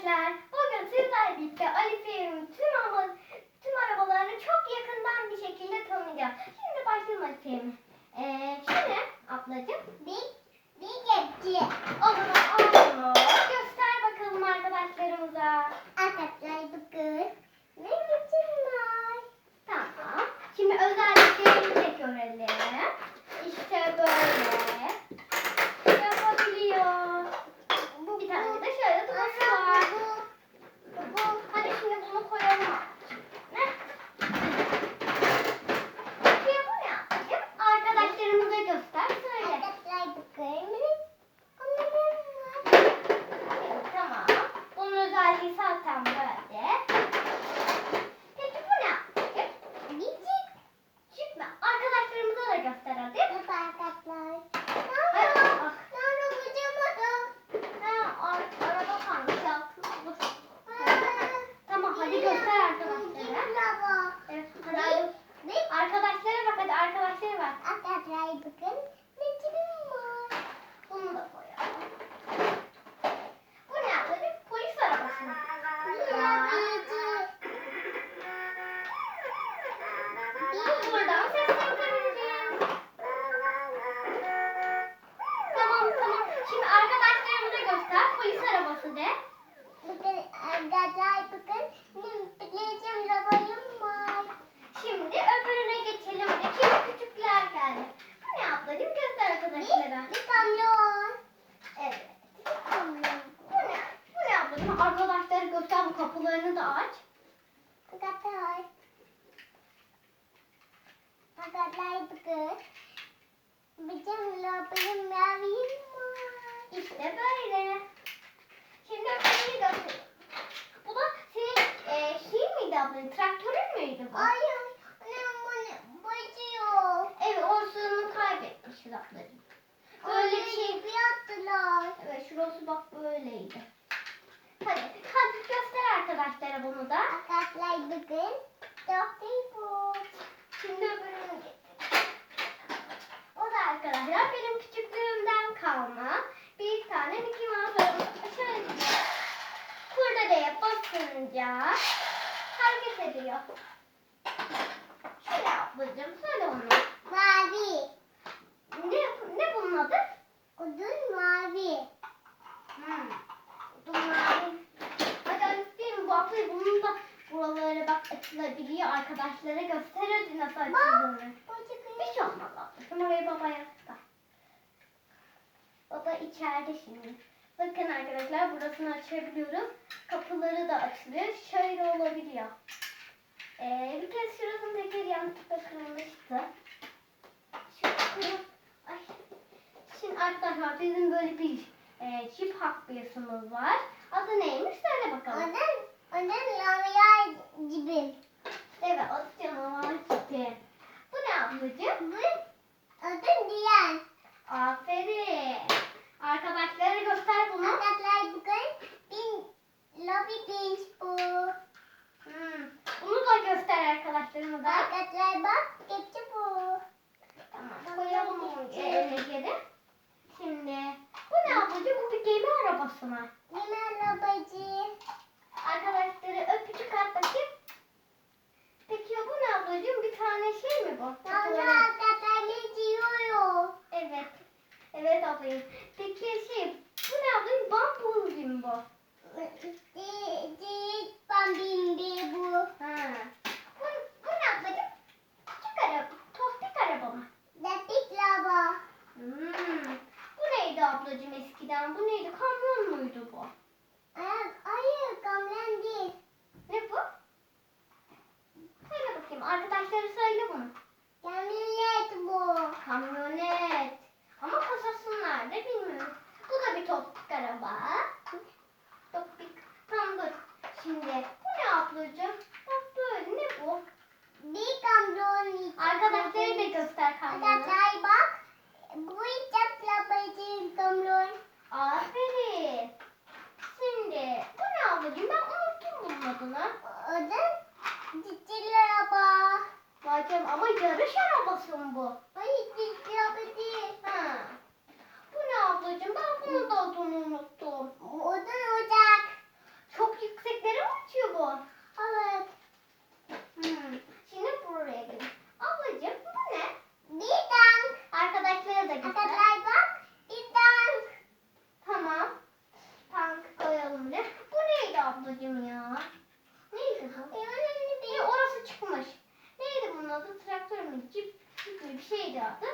arkadaşlar. Bugün sizlerle birlikte Alife'nin tüm arabalarını çok yakından bir şekilde tanıyacağız. Şimdi başlayalım Alife'nin. Şimdi ablacığım bir geçti. O zaman onu göster bakalım arkadaşlarımıza. Arkadaşlar bakın. Ne biçim var? Tamam. Şimdi özelliklerini de görelim. İşte böyle. Yapabiliyor. Bir tane de şöyle tutması var. Hadi şimdi bunu koyalım. Ne? Peki bu ne yapayım? Arkadaşlarımıza göster. Söyle. Arkadaşlar bakın. Onların var. Tamam. Bunun özelliği zaten böyle. Peki bu ne yapayım? Biçim. Çıkma. Arkadaşlarımıza da göster hadi. Nasıl arkadaşlar? Hadi. Ah. Sonra bulamadım. Ha, araba kalmış ya. Tamam hadi göster arkadaşlara. Evet, hadi. Arkadaşlara bak hadi arkadaşlara bak. Arkadaşlar bakın. Biçimim var. Bunu da koyalım. Bu ne yapalım? Polis arabası mı? Buradan seslendirebiliriz. Tamam. Şimdi arkadaşlarımıza göster. Polis arabası de. Bakın arkadaşlar bakın. Biçim arabayım var. Şimdi öbürüne geçelim. Şimdi küçükler geldi. Bu ne ablacığım? Göster arkadaşlara. Bir kamyon. Evet. Kamyon. Bu ne ablacığım? Arkadaşları göster. Bu kapılarını da aç. Arkadaşlar. Arkadaşlar bakın. Biçim arabayım maviyim var. İşte böyle. Şimdi öbürünü göster. Bu da senin şey miydi ablacığım? Traktörün müydü bu? Hayır. Annem bunu bacıyor. Evet, orsunu kaybetmişiz ablacığım. Böyle bir şey. yaptılar. Evet, şurası bak böyleydi. Hadi göster arkadaşlara bunu da. Arkadaşlar bakın. Doktor bu. Şimdi öbürünü getir. O da arkadaşlar benim küçüklüğümden kalma bir tane Mickey Mouse arabası. Şöyle kurdeleye basınca hareket ediyor. Şöyle ablacığım söyle onu. Mavi. Ne bunun adı? Odun mavi. Bunlar. Hadi Alif'ciğim bu ablayı bunun da buralara bak açılabiliyor. Arkadaşlara göster hadi nasıl açıldığını. Bir şey olmaz ablacığım. Oraya babaya bak. Baba içeride şimdi. Bakın arkadaşlar burasını açabiliyoruz. Kapıları da açılıyor. Şöyle olabiliyor. Bir kez şurasının tekeri yanlışlıkla kırılmıştı. Ay. Şimdi arkadaşlar bizim böyle bir çip hakkıyasımız var. Adı neymiş? Söyle bakalım. Odun lamaya gibi. Evet, adı canavar çipi. Bu ne ablacığım? Odun diyen. Aferin. Arkadaşlara göster bunu. Arkadaşlar bakın. Lobi pinch bu. Bunu da göster arkadaşlarına da. Arkadaşlar bak. Geçti bu. Tamam, koyalım onu geri. Şimdi bu ne ablacığım? Bu bir gemi arabası mı? Yine arabacı. Arkadaşları öpücük at bakayım. Peki bu ne ablacığım? Bir tane şey mi bu? Sonra arkadaşlar ne diyor? Evet. Evet ablacığım. Peki bu ne ablacığım? Bumblebee mi bu? Bambimbi bu. Ha. Bu ne ablacığım? Küçük araba. Tosbik araba mı? Lastik lava. Bu neydi ablacığım eskiden? Bu neydi? Kamyon muydu bu? Hayır kamyon değil. Ne bu? Söyle bakayım. Arkadaşları söyle bunu. Kamyonet bu. Kamyonet. Ama kasası nerede bilmiyorum. Bu da bir tosbik araba. Tosbik. Tamam dur. Şimdi bu ne ablacığım? Bak böyle ne bu? Bir kamyon. Arkadaşları da göster kamyonu. Arkadaşlar bak. Bu icap labacı kamyon. Aferin. Şimdi bu ne ablacığım? Ben unuttum bunun adını. O da ciddi araba. Bacım ama yarış arabası mı bu? Hayır ciddi araba değil. Ha. Bu ne ablacığım? Ben bunun da adını unuttum. O da ocak. ablacığım ya? Neydi bu? Orası çıkmış. Neydi bunun adı? Traktör mü? Cip gibi bir şeydi adı.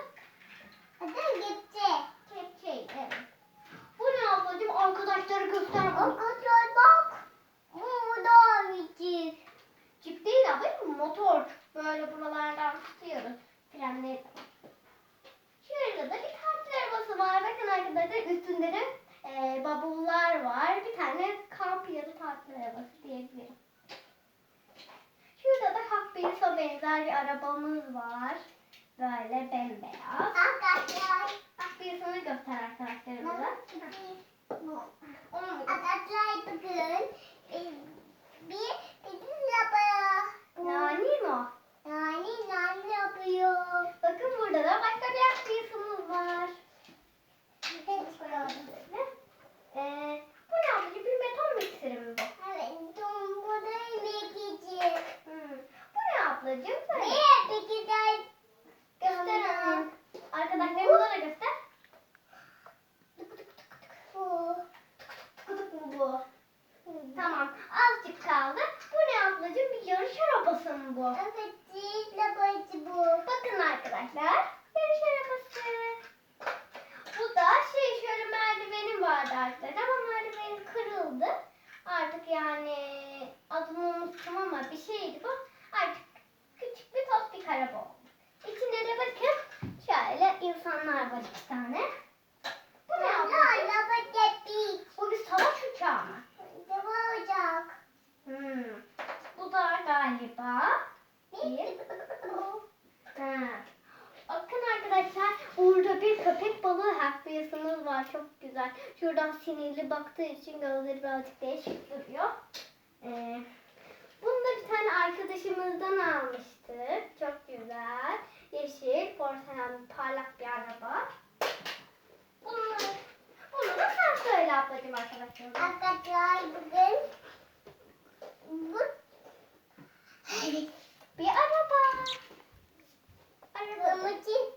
Adı gitti. Kepçeydi, evet. Bu ne ablacığım? Arkadaşlara göster. Arkadaşlar bak. Bu da bir Cip değil ablacığım, motor. Böyle buralardan tutuyoruz. Frenleri. Şurada da bir tatil arabası var. Bakın arkadaşlar, üstünde de bavullar var. Bir tane kamp ya da tatil arabası diyebilirim. Şurada da Hot Wheels'a benzer bir arabamız var. Böyle bembeyaz. Arkadaşlar. Hot Wheels'ını göster arkadaşlarımıza. Onu mu göster? Arkadaşlar bugün bir araba. Nani mi o? Nani yapıyor. Bakın burada da başka bir Hot Wheels'ımız var. Bu ne ablacığım? Bir beton mikseri mi bu? Evet, bu da yemek Bu ne ablacığım? Söyle. Ne? Peki de Göster annem. Arkadaşlarımıza da göster. bu. Kutuk mu bu? Tamam. Azıcık kaldı. Bu ne ablacığım? Bir yarış arabası mı bu? Evet, arabası bu. Bakın arkadaşlar. Yarış arabası. Bu da şöyle merdivenim vardı arkadaşlar ama merdivenim kırıldı. Artık yani adını unuttum ama bir şeydi bu. Artık küçük bir tospik araba oldu. İçinde de bakın şöyle insanlar var 2 tane. Bu ne ablacığım? Araba tepki. Bu bir savaş uçağı mı? Ne olacak? Bu da galiba bir. Ha. Bakın arkadaşlar, burada bir köpek balığı Hot var. Çok güzel. Şuradan sinirli baktığı için gözleri birazcık değişik duruyor. Bunu da bir tane arkadaşımızdan almıştık. Çok güzel. Yeşil, porselen, parlak bir araba. Bunu da sen söyle ablacığım arkadaşlarım. Arkadaşlar bugün bu Bir araba. kırmızı